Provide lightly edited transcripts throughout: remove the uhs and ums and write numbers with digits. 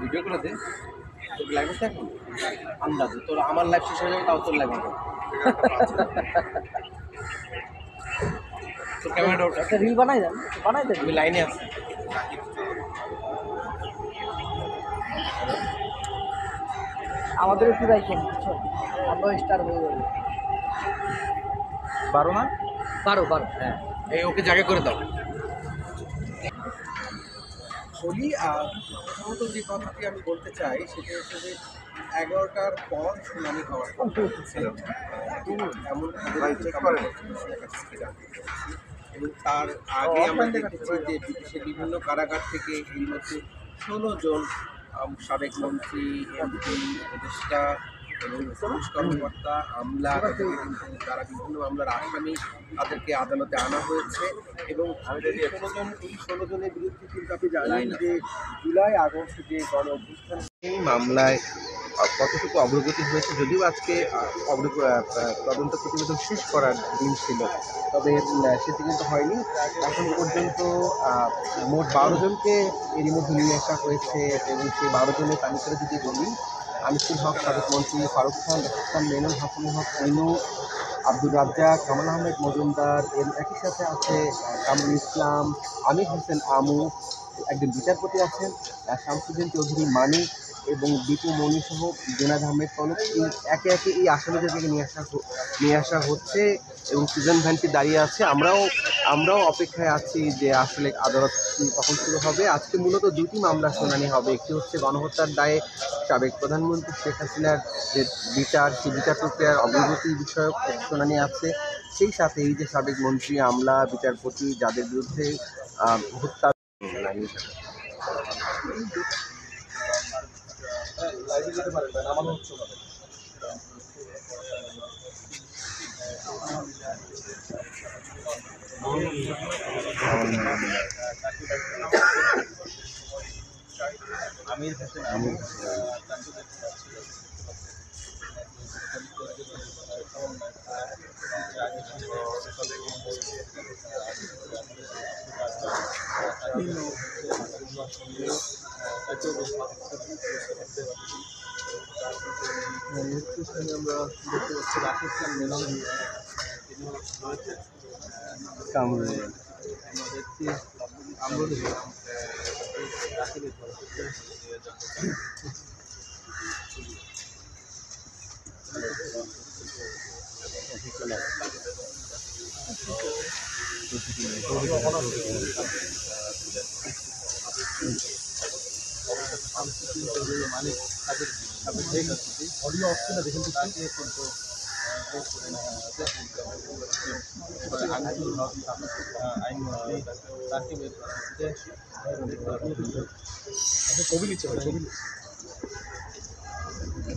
Video করে দে, তোর live আছে এখন আন্দাজে, তোর আমার লাইভ শেষ হয়ে যাবে তাও তোর লাইভ হবে। তোর ক্যামেরাটা ওটা একটা রিল বানাই দেন, বানাই দেন। আমি লাইনে আছি। আমাদের একটু রাখেন, বুঝছো? আমরাও স্টার হয়ে যাবো। 12 না 12 হ্যাঁ, এই ওকে জায়গা করে দাও। বলি প্রথমত যে কথাটি আমি বলতে চাই সেটা হচ্ছে যে 11টার পর শুনানি হওয়ার কথা ছিল, এমন এবং তার আগে আমরা দেখেছি যে বিদেশের বিভিন্ন কারাগার থেকে এর মধ্যে 16 জন সাবেক মন্ত্রী, এমপি, উপদেষ্টা এবং পুলিশ কর্মকর্তা, আমলা, তারা বিভিন্ন মামলার আসামি, তাদেরকে আদালতে আনা হয়েছে। এবং এই 16 জনের বিরুদ্ধে কিন্তু আপনি জানেন যে জুলাই আগস্ট যে গণ অভ্যুত্থান, এই মামলায় কতটুকু অগ্রগতি হয়েছে, যদিও আজকে তদন্ত প্রতিবেদন শেষ করার দিন ছিল, তবে সেটি কিন্তু হয়নি। এখন পর্যন্ত মোট 12 জনকে এরই মধ্যে নিয়ে আসা হয়েছে এবং সেই 12 জনের তালিকাটা যদি বলি, আনিসুল হক সাবেক মন্ত্রী, ফারুক খান, রাফসান মেনন, হাসানুল হক ইনু, আব্দুর রাজ্জাক, কামাল আহমেদ মজুমদার, এর একই সাথে আছে কামরুল ইসলাম, আমির হোসেন আমু, একজন বিচারপতি আছেন, শামসুদ্দিন চৌধুরী মানিক এবং দীপু মনি সহ জুনায়েদ আহমেদ পলক। একে একে এই আসামিদেরকে নিয়ে আসা হচ্ছে এবং সিজন ভ্যানটি দাঁড়িয়ে আছে। আমরাও অপেক্ষায় আছি যে আসলে আদালত কখন শুরু হবে। আজকে মূলত 2টি মামলা শুনানি হবে। একটি হচ্ছে গণহত্যার দায়ে সাবেক প্রধানমন্ত্রী শেখ হাসিনার যে বিচার, সেই বিচার প্রক্রিয়ার অগ্রগতি বিষয়ক শুনানি আছে। সেই সাথে এই যে সাবেক মন্ত্রী, আমলা, বিচারপতি যাদের বিরুদ্ধে হত্যা আমির হোসেন আমরা দেখতে পাচ্ছি রাকেশ খান মেনন, মানিক অডিও অপশন দেখেন তো তাকে কিন্তু ছবি নিচ্ছে ছবি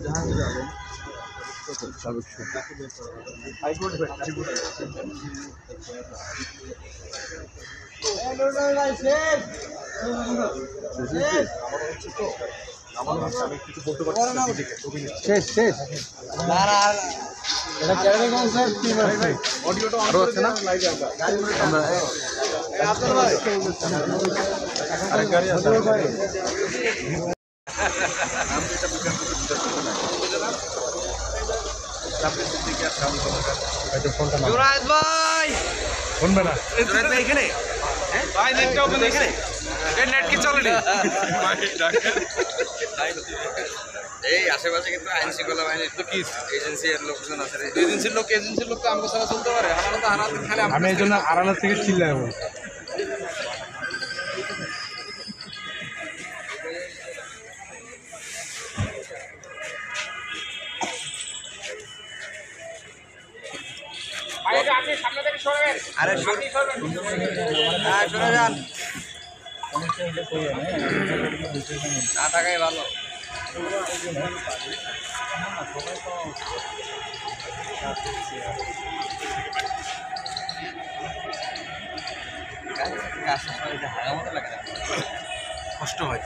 জাহাঙ্গীর আলম হাইকোর্ট কিছু বলতে পারছি শেষ অডিওটা আরো আছে না নেট কি চলে এই আশেপাশে কিন্তু আইন শৃঙ্খলা বাহিনীর তো কি এজেন্সির লোকজন আছে, এজেন্সির লোক তো আমাকে সারা চলতে পারে। আমি এই জন্য আড়ালা থেকে চিল্লাই সরে যান, না থাকাই ভালো। কষ্ট হয়,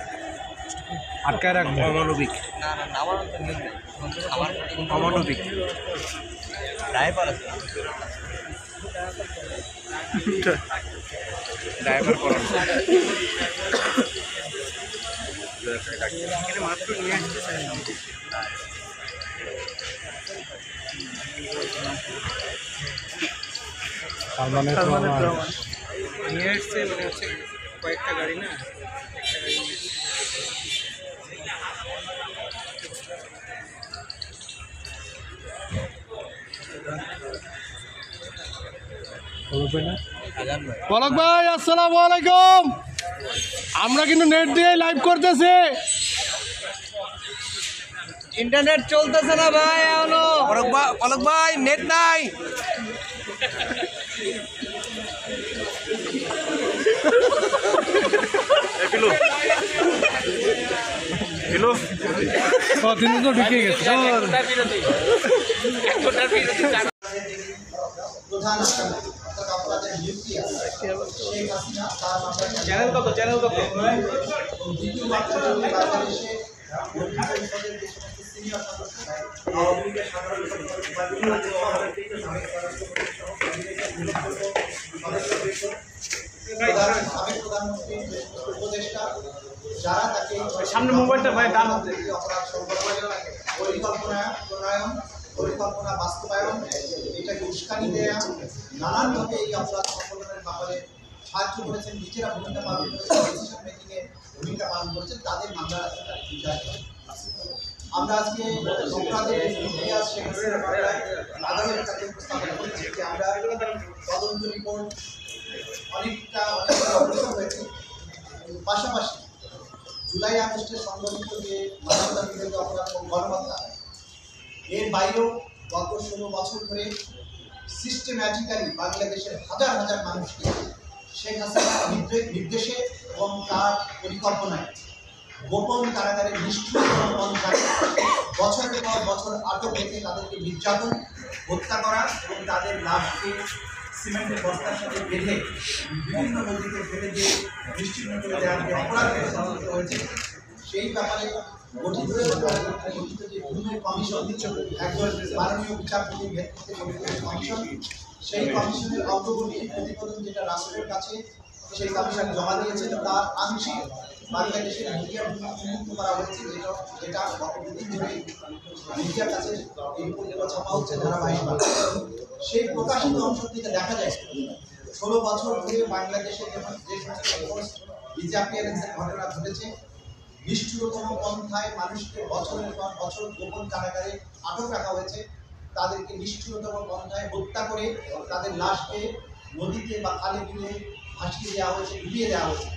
আটকায় রাখবো। অমানবিক না আমার তো নিয়ম নেই, আমার অমানবিক ড্রাইভার আছে। ড্রাইভার করার মাত্র নিয়ে আসছে নিয়ে আসছে মানে হচ্ছে কয়েকটা গাড়ি না একটা গাড়ি নিয়ে আসছে। পলক ভাই আসসালামু আলাইকুম। আমরা কিন্তু নেট দিয়ে লাইভ করতেছি। ইন্টারনেট চলতেছে না ভাই এখনো। পলক ভাই নেট নাই। তিনি তো ঢুকে গেছে। প্রধান অর্থাৎ অপরাধের নিউক্লিয়াস শেখ হাসিনা তার মামলায় চ্যানেল কত দ্বিতীয় মামলাটি বাংলাদেশে মন্ত্রিপরিষদের যে সমস্ত সিনিয়র সদস্য আওয়ামী লীগের সাধারণ সাবেক প্রধানমন্ত্রী উপদেষ্টা যারা তাকে সামনে মোবাইলটা ভাই ডান হাতে। অপরাধ সংগঠন পরিকল্পনা প্রণয়ন পরিকল্পনা বাস্তবায়ন এটাকে উস্কানি দেয়া নানানভাবে এই অপরাধ সংগঠনের ব্যাপারে সাহায্য করেছেন, নিজেরা ভূমিকা পালন করেছেন, ডিসিশন মেকিংয়ে ভূমিকা পালন করেছেন, তাদের মামলা আছে তার বিচার করেন। আমরা আজকে অপরাধের ইতিহাস শেখ হাসিনার মামলায় আদালতের কাছে উপস্থাপন করেছি যে আমরা তদন্ত রিপোর্ট অনেকটা অগ্রসর হয়েছে। পাশাপাশি জুলাই আগস্টে সংঘটিত যে মানবতা বিরোধী অপরাধ এবং গণহত্যা এর বাইরেও গত 16 বছর ধরে সিস্টেম্যাটিক্যালি বাংলাদেশের হাজার হাজার মানুষকে শেখ হাসিনার নির্দেশে এবং তার পরিকল্পনায় গোপন কারাগারে নিষ্ঠুরতম পন্থায় বছরের পর বছর আটক রেখে তাদেরকে নির্যাতন হত্যা করা এবং তাদের লাশকে সিমেন্টের বস্তার সাথে বেঁধে বিভিন্ন নদীতে ফেলে দিয়ে নিশ্চিন্ন করে দেওয়ার যে অপরাধ সংঘটিত হয়েছে সেই ব্যাপারে গঠিত যে গুমের কমিশন একজন মাননীয় বিচারপতির নেতৃত্বে গঠিত কমিশন, সেই কমিশনের অগ্রগতি প্রতিবেদন যেটা রাষ্ট্রের কাছে সেই কমিশন জমা দিয়েছে তার আংশিক বাংলাদেশের মিডিয়ার উন্মুক্ত করা হয়েছে, যেটা গত দুদিন ধরে মিডিয়ার কাছে এই রিপোর্টগুলো ছাপা হচ্ছে ধারাবাহিকভাবে। সেই প্রকাশিত অংশ থেকে দেখা যায় 16 বছর ধরে বাংলাদেশে যে সমস্ত ডিসঅ্যাপিয়ারেন্সের ঘটনা ঘটেছে, নিষ্ঠুরতম পন্থায় মানুষকে বছরের পর বছর গোপন কারাগারে আটক রাখা হয়েছে, তাদেরকে নিষ্ঠুরতম পন্থায় হত্যা করে তাদের লাশকে নদীতে বা খালে বিলে ভাসিয়ে দেওয়া হয়েছে, ডুবিয়ে দেওয়া হয়েছে।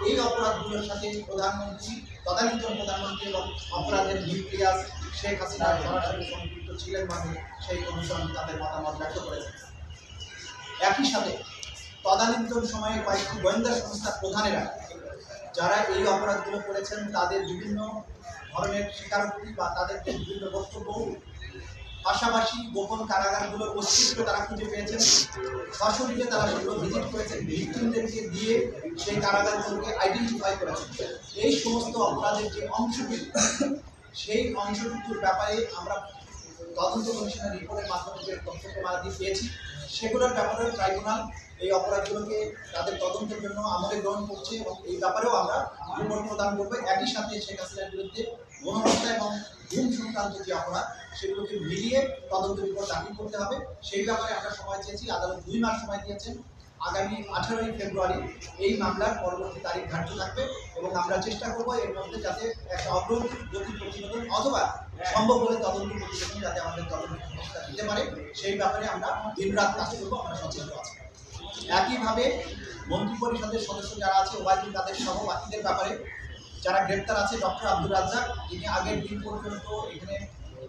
এই অপরাধগুলোর সাথে প্রধানমন্ত্রী তদানীন্তন প্রধানমন্ত্রী এবং অপরাধের নিউক্লিয়াস শেখ হাসিনা সরাসরি সম্পৃক্ত ছিলেন মানে সেই কমিশন তাদের মতামত ব্যক্ত করেছে। একই সাথে তদানীন্তন সময়ে কয়েকটি গোয়েন্দা সংস্থার প্রধানেরা যারা এই অপরাধগুলো করেছেন তাদের বিভিন্ন ধরনের স্বীকারোক্তি বা তাদের বিভিন্ন বক্তব্য, পাশাপাশি গোপন কারাগারগুলোর অস্তিত্ব তারা খুঁজে পেয়েছেন, সশরীরে তারা সেগুলো ভিজিট করেছেন, ভিক্টিমদেরকে দিয়ে সেই কারাগারগুলোকে আইডেন্টিফাই করেছেন। এই সমস্ত অপরাধের যে অংশটুকু সেই অংশটুকুর ব্যাপারে আমরা তদন্ত কমিশনের রিপোর্টের মাধ্যমে যে তথ্য প্রমাণাদি পেয়েছি সেগুলোর ব্যাপারে ট্রাইব্যুনাল এই অপরাধগুলোকে তাদের তদন্তের জন্য আমলে গ্রহণ করছে এবং এই ব্যাপারেও আমরা রিপোর্ট প্রদান করবো। একই সাথে শেখ হাসিনার বিরুদ্ধে গণহত্যা এবং গুম সংক্রান্ত যে অপরাধ সেগুলোকে মিলিয়ে তদন্ত রিপোর্ট দাখিল করতে হবে। সেই ব্যাপারে আমরা সময় চেয়েছি, আদালত 2 মাস সময় দিয়েছেন। আগামী 18ই ফেব্রুয়ারি এই মামলার পরবর্তী তারিখ ধার্য থাকবে এবং আমরা চেষ্টা করবো এর মধ্যে যাতে একটা অগ্রগতি প্রতিবেদন অথবা সম্ভব হলে তদন্ত প্রতিবেদন যাতে আমাদের তদন্ত সংস্থা দিতে পারে সেই ব্যাপারে আমরা দিনরাত কাজ করবো, আমরা সচেতন আছি। একইভাবে মন্ত্রিপরিষদের সদস্য যারা আছে ওবায়দুল কাদের সহ বাকিদের ব্যাপারে যারা গ্রেপ্তার আছে, ডক্টর আব্দুর রাজ্জাক যিনি আগের দিন পর্যন্ত এখানে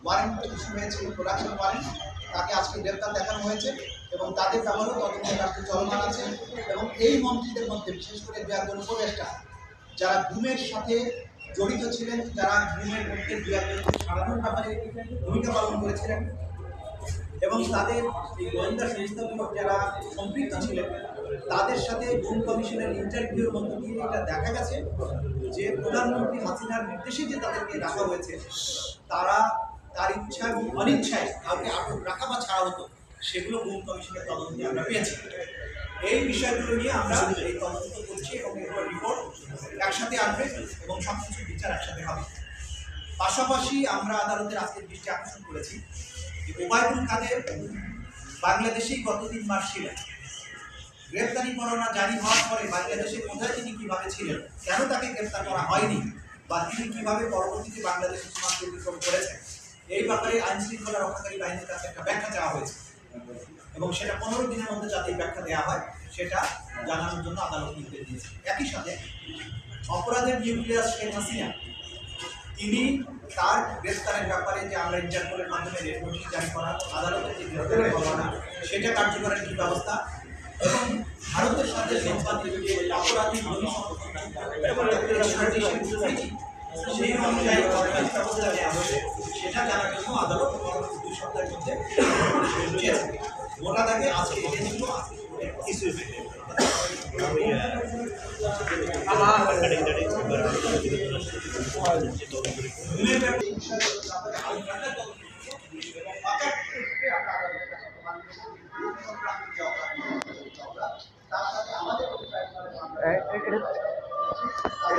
ওয়ারেন্ট ইস্যু হয়েছিল, প্রোডাকশন ওয়ারেন্ট, তাকে আজকে গ্রেপ্তার দেখানো হয়েছে এবং তাদের ব্যাপারেও তদন্তের কাজ চলমান আছে। এবং এই মন্ত্রীদের মধ্যে বিশেষ করে 2 জন উপদেষ্টা যারা গুমের সাথে জড়িত ছিলেন, যারা গুমের মধ্যে 2 একজন সাধারণ ব্যাপারে ভূমিকা পালন করেছিলেন এবং তাদের এই গোয়েন্দা সংস্থাগুলো যারা সম্পৃক্ত ছিলেন তাদের সাথে গুম কমিশনের ইন্টারভিউর মধ্য দিয়ে এটা দেখা গেছে যে প্রধানমন্ত্রী হাসিনার নির্দেশে যে তাদেরকে রাখা হয়েছে তারা তার ইচ্ছা এবং অনিচ্ছায় কাউকে আটক রাখা বা ছাড়া হতো, সেগুলো গুম কমিশনের তদন্তে আমরা পেয়েছি। এই বিষয়গুলো নিয়ে আমরা এই তদন্ত করছি এবং এগুলো রিপোর্ট একসাথে আসবে এবং সবকিছু বিচার একসাথে হবে। পাশাপাশি আমরা আদালতের আজকের দৃষ্টি আকর্ষণ করেছি যে ওবায়দুল কাদের বাংলাদেশেই গত 3 মাস ছিলেন। গ্রেপ্তারি পরোয়ানা জারি হওয়ার পরে বাংলাদেশে কোথায় তিনি কিভাবে ছিলেন, কেন তাকে গ্রেপ্তার করা হয়নি, বা তিনি কিভাবে পরবর্তীতে বাংলাদেশের সীমান্ত অতিক্রম করেছেন, এই ব্যাপারে আইন শৃঙ্খলা রক্ষাকারী বাহিনীর কাছে একটা ব্যাখ্যা চাওয়া হয়েছে এবং সেটা 15 দিনের মধ্যে যাতে ব্যাখ্যা দেওয়া হয় সেটা জানানোর জন্য আদালত নির্দেশ দিয়েছে। একই সাথে অপরাধের নিউক্লিয়াস শেখ হাসিনা তিনি তার গ্রেপ্তারের ব্যাপারে যে আমরা ইন্টারপোলের মাধ্যমে রেড নোটিশ জারি করা, আদালতের যে গ্রেপ্তারের পরোয়ানা সেটা কার্যকরের কি ব্যবস্থা এবং ভারতের সাথে সম্পাদিত যে অপরাধী সেই অনুযায়ী ব্যবস্থা নেওয়া হবে সেটা জানার জন্য আদালত 2 সপ্তাহের মধ্যে গোটা থাকে আজকে এসেছিল কিছু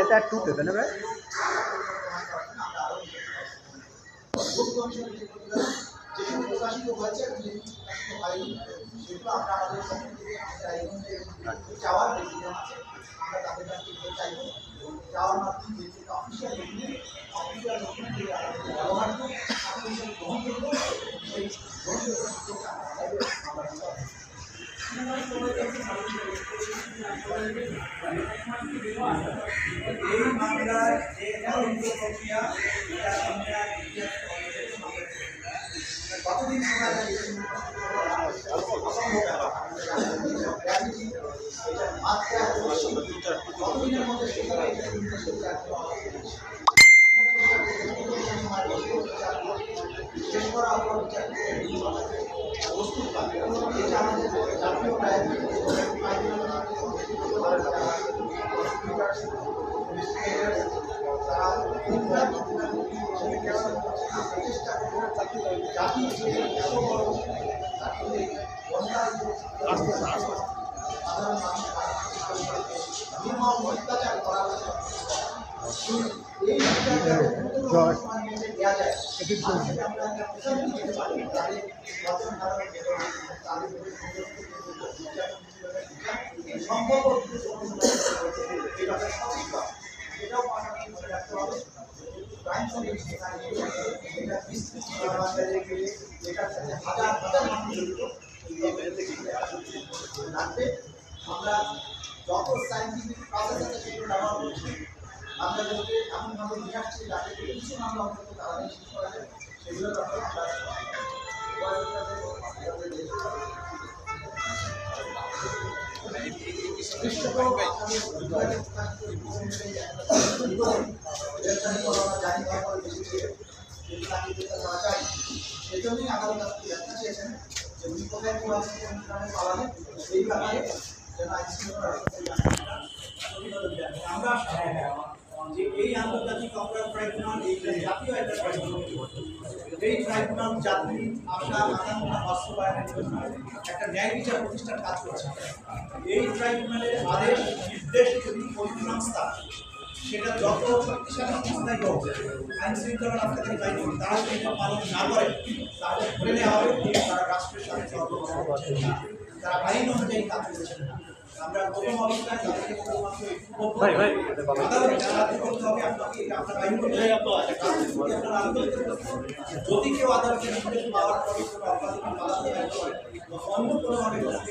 এটা একটু দেবে না ভাই যেগুলো প্রকাশিত হয়েছে এবং যেগুলো প্রকাশিত হয়নি সেগুলো আমরা আমাদের চাওয়ার ডিসিশন আছে, আমরা তাদের কাছে চাইব এবং চাওয়ার মাধ্যমে যে অফিসিয়াল ডকুমেন্ট ব্যবহার্য অফিসিয়াল গ্রহণ করবো সেই এই মামলার যে তদন্ত প্রক্রিয়া কতদিন সময় লাগে অসম্ভব ব্যাপার, কতদিনের মধ্যে সেখানে শেষ করা প্রস্তুত পাবে এটা আমাদের জাতীয় অত্যাচার করা সম্ভব এটাও পাশাপাশি মনে রাখতে হবে। ক্রাইম এটার সাথে হাজার হাজার মানুষ জড়িত রাখবে। আমরা যত সাইন্টিফিক প্রসেস আছে সেগুলো ব্যবহার করছি, আমরা যাদেরকে এমনভাবে নিয়ে আসছি যাতে কিছু মামলা অন্তত তাড়াতাড়ি শেষ করা যায় সেগুলোর ব্যাপারে সেজন্যই আদালত আজকে ব্যাখ্যা চেয়েছেন যে উনি কোথায় পালাবেন সেই ব্যাপারে যেন আইন শৃঙ্খলা আমরা যে এই আন্তর্জাতিক অপরাধ ট্রাইব্যুনাল এই জাতীয় একটা ট্রাইব্যুনাল, এই ট্রাইব্যুনাল জাতির আশা আকাঙ্ক্ষা বাস্তবায়নের জন্য একটা ন্যায় বিচার প্রতিষ্ঠান কাজ করছে। এই ট্রাইব্যুনালের আদেশ নির্দেশ যদি কোনো সংস্থা সেটা যত শক্তিশালী সংস্থাই হোক, আইন শৃঙ্খলা রক্ষাকারী বাহিনী তারা যদি এটা পালন না করে তাহলে ধরে নেওয়া হবে তারা রাষ্ট্রের সাথে তারা আইন অনুযায়ী কাজ করছে না। আমরা প্রথম অবস্থায় তাদেরকে শুধুমাত্র আদালতে জানাতে করতে হবে আপনাকে এটা আপনার আইন অনুযায়ী আপনার আন্দোলন যদি কেউ আদালতের নির্দেশ পাওয়ার পরে কোনো অপরাধী পালাতে করে অন্য কোনোভাবে করার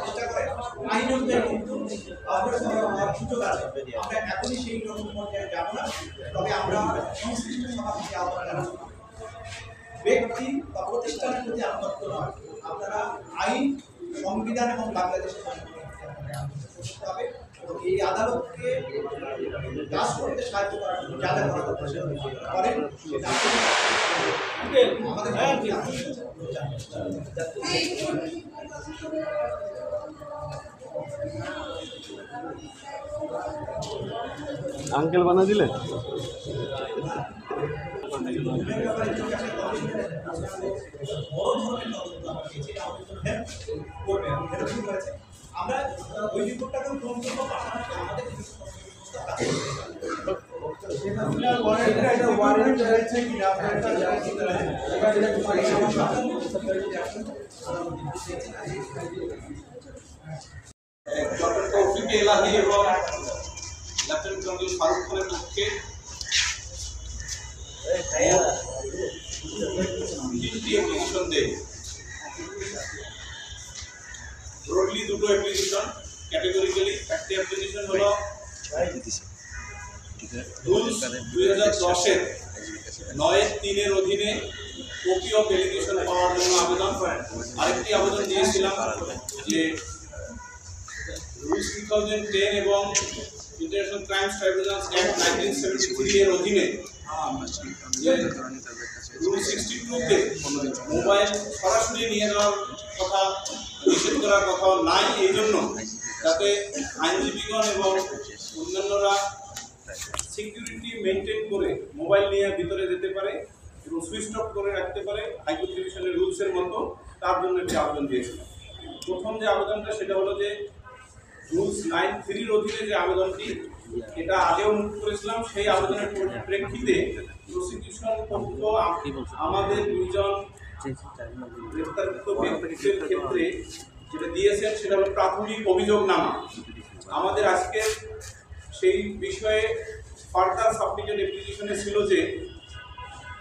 চেষ্টা করে আইন অনুযায়ী কিন্তু অগ্রসর হওয়ার সুযোগ আছে। আমরা এখনই সেই রকম পর্যায়ে যাব না, তবে আমরা সংশ্লিষ্ট সমাজকে আহ্বান জানাবো ব্যক্তি বা প্রতিষ্ঠানের প্রতি আনুগত্য নয়, আপনারা আইন সংবিধান এবং বাংলাদেশের হবে এবং এই আদালতকে কাজ করতে সাহায্য করার জন্য যা যা করা দরকার করেন সেটা আমাদের আঙ্কেল বানা দিলে বড় ধরনের তদন্ত আমরা পেয়েছি, আমাদের জন্য হেল্প করবে, হেল্প করেছে আমরা ওই রিপোর্টটাকেও গ্রহণ করবো, পাশাপাশি আমাদের কিছু ডক্টর তৌফিক এলাহি এবং লেফটেন্যান্ট কর্নেল ফারুক খানের পক্ষে তিনটি অ্যাপ্লিকেশন দেয়। ব্রডলি দুটো অ্যাপ্লিকেশন, ক্যাটেগরিক্যালি একটি অ্যাপ্লিকেশন হলো রুলস 2010-এর 9-3-এর অধীনে কপি অফ অ্যালিগেশন পাওয়ার জন্য আবেদন। আরেকটি আবেদন দিয়েছিলাম যে রুলস 2010 এবং ইন্টারন্যাশনাল ক্রাইমস ট্রাইব্যুনালস অ্যাক্ট 1973 এর অধীনে রুল 62-তে মোবাইল সরাসরি নিয়ে যাওয়ার কথা নিষেধ করার কথা নাই, এই জন্য যাতে আইনজীবীগণ এবং অন্যান্যরা সিকিউরিটি মেনটেন করে মোবাইল নিয়ে ভিতরে যেতে পারে এবং সুইচ অফ করে রাখতে পারে হাইকোর্ট ডিভিশনের রুলসের মতো, তার জন্য একটি আবেদন দিয়েছিলাম। প্রথম যে আবেদনটা সেটা হলো যে রুলস 9(3)-র অধীনে যে আবেদনটি, এটা আগেও মুখ করেছিলাম, সেই আবেদনের প্রেক্ষিতে প্রসিকিউশন পক্ষ আমাদের দুইজন গ্রেপ্তারকৃত ব্যক্তিদের ক্ষেত্রে যেটা দিয়েছেন সেটা হলো প্রাথমিক অভিযোগনামা। আমাদের আজকে সেই বিষয়ে ফার্দার সাবমিটেড অ্যাপ্লিকেশনে ছিল যে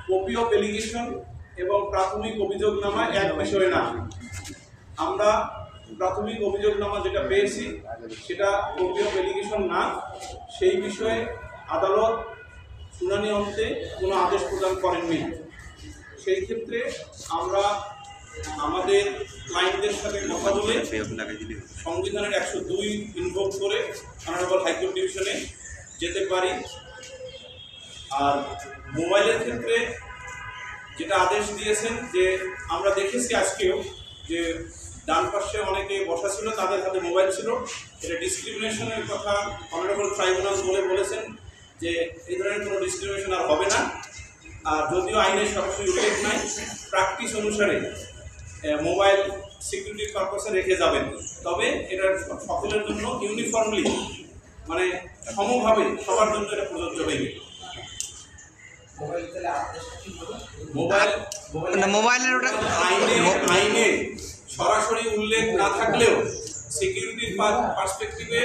কপি অফ অ্যালিগেশন এবং প্রাথমিক অভিযোগনামা এক বিষয় না। আমরা প্রাথমিক অভিযোগনামা যেটা পেয়েছি সেটা কপি অফ অ্যালিগেশন না, সেই বিষয়ে আদালত শুনানি অন্তে কোনো আদেশ প্রদান করেননি। সেই ক্ষেত্রে আমরা আমাদের ক্লায়েন্টদের সাথে কথা বলে সংবিধানের 102 ইনভোক করে অনারেবল হাইকোর্ট ডিভিশনে যেতে পারি। আর মোবাইলের ক্ষেত্রে যেটা আদেশ দিয়েছেন যে আমরা দেখেছি আজকেও যে ডান পাশে অনেকে বসা ছিল, তাদের হাতে মোবাইল ছিল, এটা ডিসক্রিমিনেশনের কথা অনারেবল ট্রাইব্যুনাল বলেছেন যে এই ধরনের কোনো ডিসক্রিমিনেশন আর হবে না। আর যদিও আইনের সরাসরি উল্লেখ নাই, প্র্যাকটিস অনুসারে মোবাইল সিকিউরিটি পারপাসে রেখে যাবেন, তবে এটা সকলের জন্য ইউনিফর্মলি মানে সমভাবে সবার জন্য এটা প্রযোজ্য হয়ে মোবাইলের ওটা আইনে সরাসরি উল্লেখ না থাকলেও সিকিউরিটির পার্সপেক্টিভে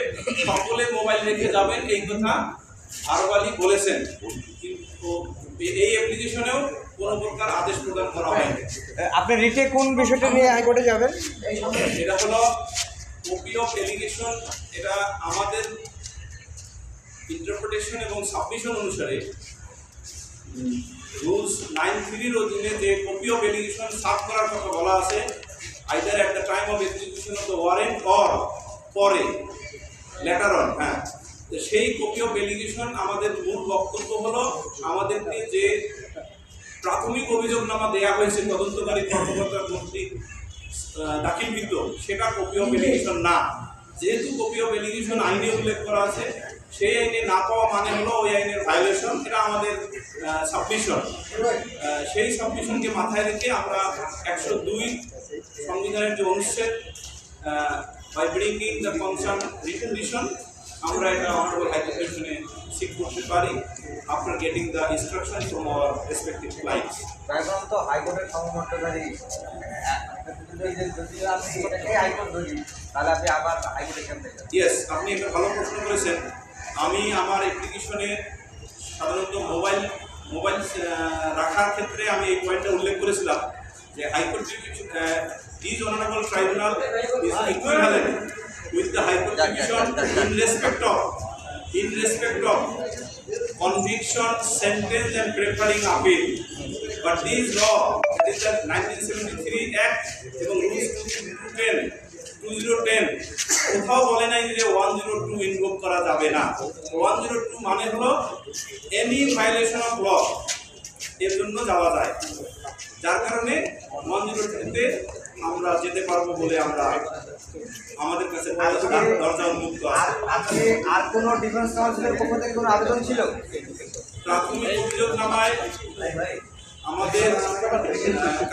সকলে মোবাইল রেখে যাবেন, এই কথা আরবালি বলেছেন। কিন্তু এই অ্যাপ্লিকেশনেও কোনো প্রকার আদেশ প্রদান করা হয়নি। আপনি রিটে কোন বিষয়টা নিয়ে হাইকোর্টে যাবেন? এটা হলো কপি অফ অ্যালিগেশন। এটা আমাদের ইন্টারপ্রিটেশন এবং সাবমিশন অনুসারে রুলস 9(3)-র অধীনে যে কপি অফ অ্যালিগেশন সার্ভ করার কথা বলা আছে, either at the time of execution of the warrant or পরে লেটার অন, হ্যাঁ, সেই কপি অফ অ্যালিগেশন আমাদের মূল বক্তব্য হলো আমাদেরকে যে প্রাথমিক অভিযোগনামা দেওয়া হয়েছে তদন্তকারী কর্মকর্তা কর্তৃক দাখিলকৃত, সেটা কপি অফ অ্যালিগেশন না। যেহেতু কপি অফ অ্যালিগেশন আইনে উল্লেখ করা আছে, সেই আইনে না পাওয়া মানে হলো ওই আইনের ভায়োলেশন, এটা আমাদের সাবমিশন। সেই সাবমিশনকে মাথায় রেখে আমরা 102 সংবিধানের যে অনুচ্ছেদ by bringing the concern recondition, আমরা এটা অনারেবল হাইকোর্ট ডিভিশনে সিক করতে পারি after getting the instruction from our respective clients. সাধারণত হাইকোর্টের সংগঠনকারী যদি আপনি এটাকে হাইকোর্ট ধরি, তাহলে আপনি আবার হাইকোর্টে কেন দেবেন? ইয়েস, আপনি একটা ভালো প্রশ্ন করেছেন। আমি আমার অ্যাপ্লিকেশনে সাধারণত মোবাইল রাখার ক্ষেত্রে আমি এই পয়েন্টটা উল্লেখ করেছিলাম যে high court this honourable tribunal is equivalent with the High Court Division in respect of conviction, sentence and preparing appeal. But this law, that is the 1973 Act এবং Rules 2010 কোথাও বলে নাই যে 102 ইনভোক করা যাবে না। 102 মানে হলো এনি ভায়োলেশন অফ ল, এর জন্য যাওয়া যায়, যার কারণে 102-তে আমরা যেতে পারবো বলে আমরা আমাদের কাছে দরজা উন্মুক্ত আছে। আর কোনো ডিফেন্স কাউন্সিলের পক্ষ থেকে কোনো আবেদন ছিল? প্রাথমিক অভিযোগনামায় আমাদের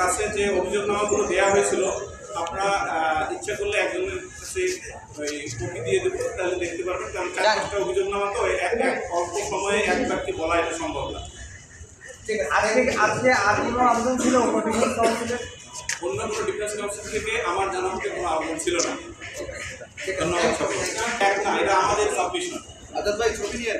কাছে যে অভিযোগনামাগুলো দেওয়া হয়েছিল, আপনারা ইচ্ছা করলে একজনের কাছে ওই কপি দিয়ে দেবো, তাহলে দেখতে পারবেন। কারণ 4-5টা অভিযোগ নামা তো অল্প সময়ে এক ব্যক্তি বলা এটা সম্ভব না। ঠিক আছে, আজকে আর কোনো আবেদন ছিল ডিফেন্স কাউন্সিলের? অন্য কোনো ডিফেন্স কাউন্সিল থেকে আমার জানা মতে কোনো আবেদন ছিল না। ধন্যবাদ সবাই। এক না, এটা আমাদের সাবমিশন। আজাদ ভাই ছবি নিয়ে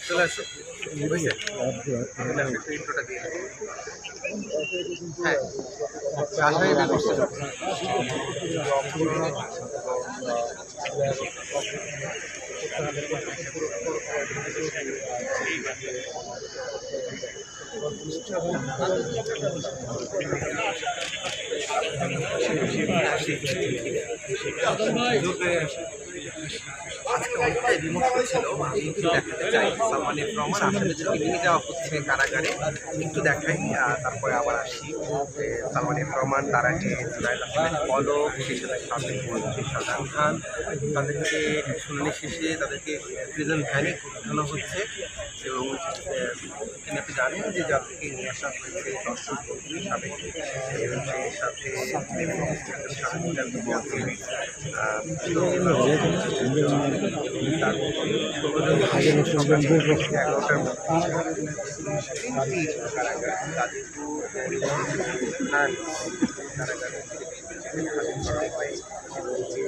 চলে আসো। আজকে অনেকটাই বিমর্ষ ছিল, আমি একটু দেখাতে চাই সালমানের প্রমাণ আসলে যে নিয়ে যাওয়া হচ্ছে কারাগারে, একটু দেখাই তারপরে আবার আসি। সালমানের প্রমাণ তারা যে জুনায়েদ আহমেদ পলক, সেই সাথে সাবেক মন্ত্রী শাহজাহান খান, তাদেরকে শুনানি শেষে তাদেরকে প্রিজন ভ্যানে পাঠানো হচ্ছে। এবং এখানে আপনি জানেন যে যাদেরকে নিয়ে আসা হয়েছে দর্শক কর্মী সাবেক, এবং সেই সাথে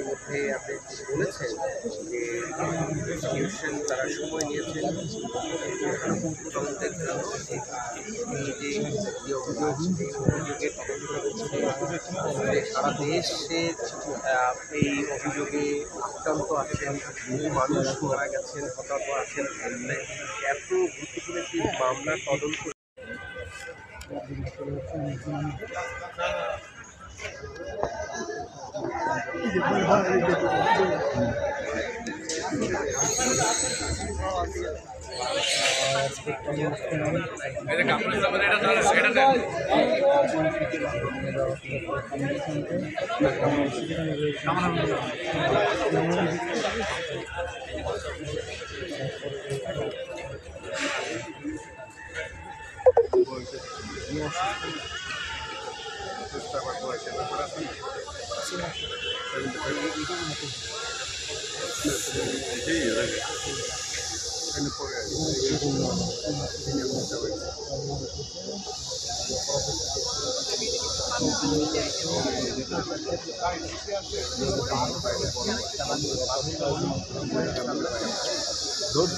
মধ্যে আপনি বলেছেন যে ইনস্টিটিউশন তারা সময় নিয়েছেন তদন্তের জন্য, যে অভিযোগ সেই অভিযোগের তদন্ত করছে। সারা দেশে এই অভিযোগে আক্রান্ত আছেন, বহু মানুষ মারা গেছেন, হতাহত আছেন। এত গুরুত্বপূর্ণ একটি মামলার তদন্ত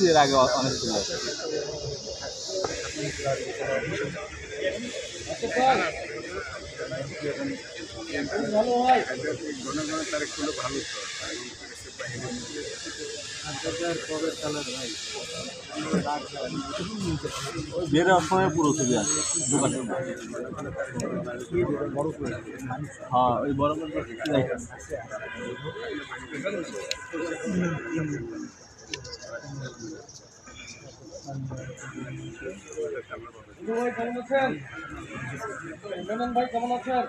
এর আগে অনেক ছিল। জনগণের তারিখগুলো ভালো বের হওয়ার সময় পুরো ছবি আছে হ্যাঁ ওই বড় ভাই কেমন আছেন? মেনন ভাই কেমন আছেন?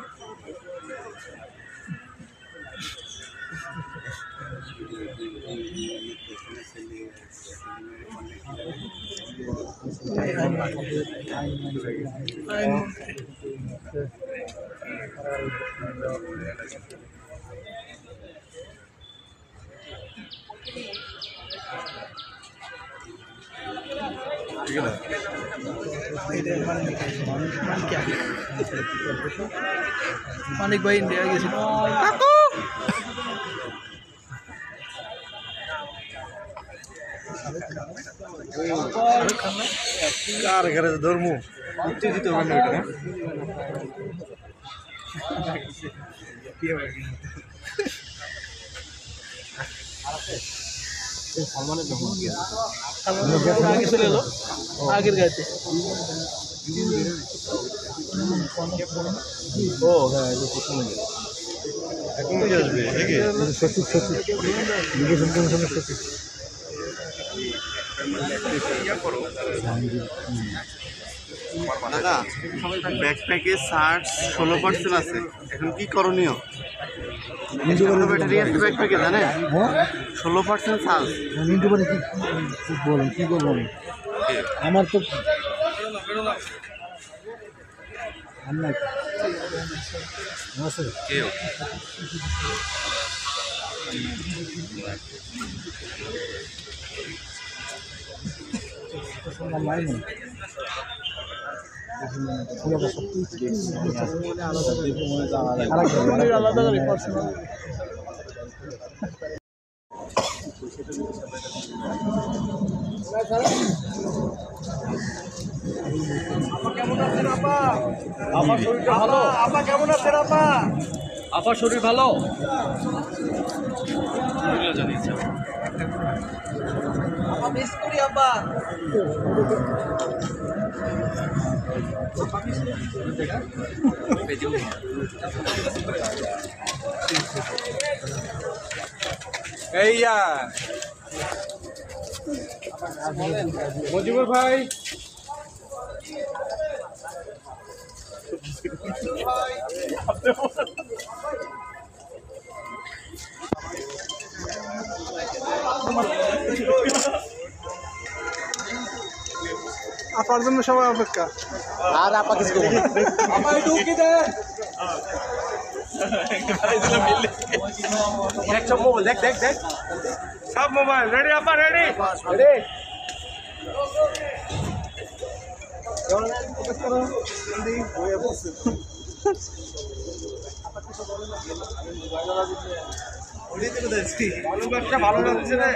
মানিক ভাই ইন্ডিয়া গেছিল। কার ঘরে ধর্ম উত্তেজিত হবে না এটা আগে চলে এলো আগের গাড়িতে। ও হ্যাঁ এখন আসবে সচিব সচিব নির্বাচন কমিশনের সচিব দাদা ব্যাকপ্যাকে 16% আছে, এখন কি করণীয়? ব্যাটারি আছে ব্যাকপ্যাকে, জানেন 16% চার্জ। মিন্টু বাড়ি কি বলেন, কি করবো আমি? আমার তো আপনার আছে আপার শরীর ভালো? মিস করি আব্বা। মজিবুর ভাই, আপার জন্য সবাই অপেক্ষা। আর আপা কিছু দেখ দেখ দেখ সব মোবাইল রেডি? আপা রেডি? ব্যবসা ভালো যাচ্ছে রে।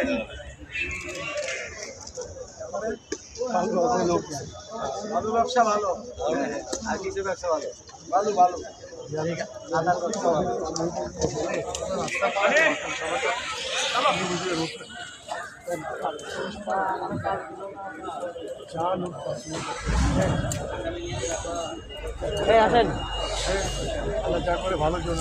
ভালো ব্যবসা, ভালো আর কিছু ব্যবসা ভালো, ভালো ভালো আদার ব্যবসা ভালো। আসেন যা করে ভালো জন্য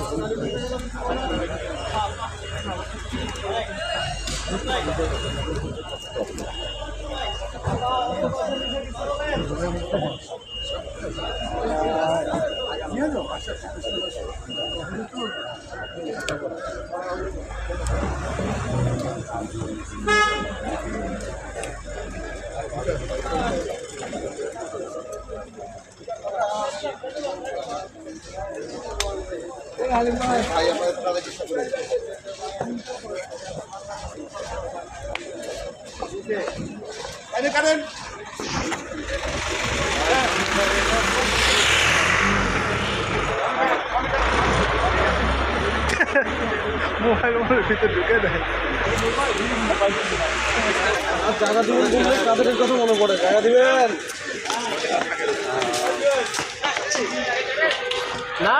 মোবাইল ভিতরে ঢুকে দেয়। আর জায়গা দিবেন বললে তাদের কথা মনে পড়ে, জায়গা দিবেন না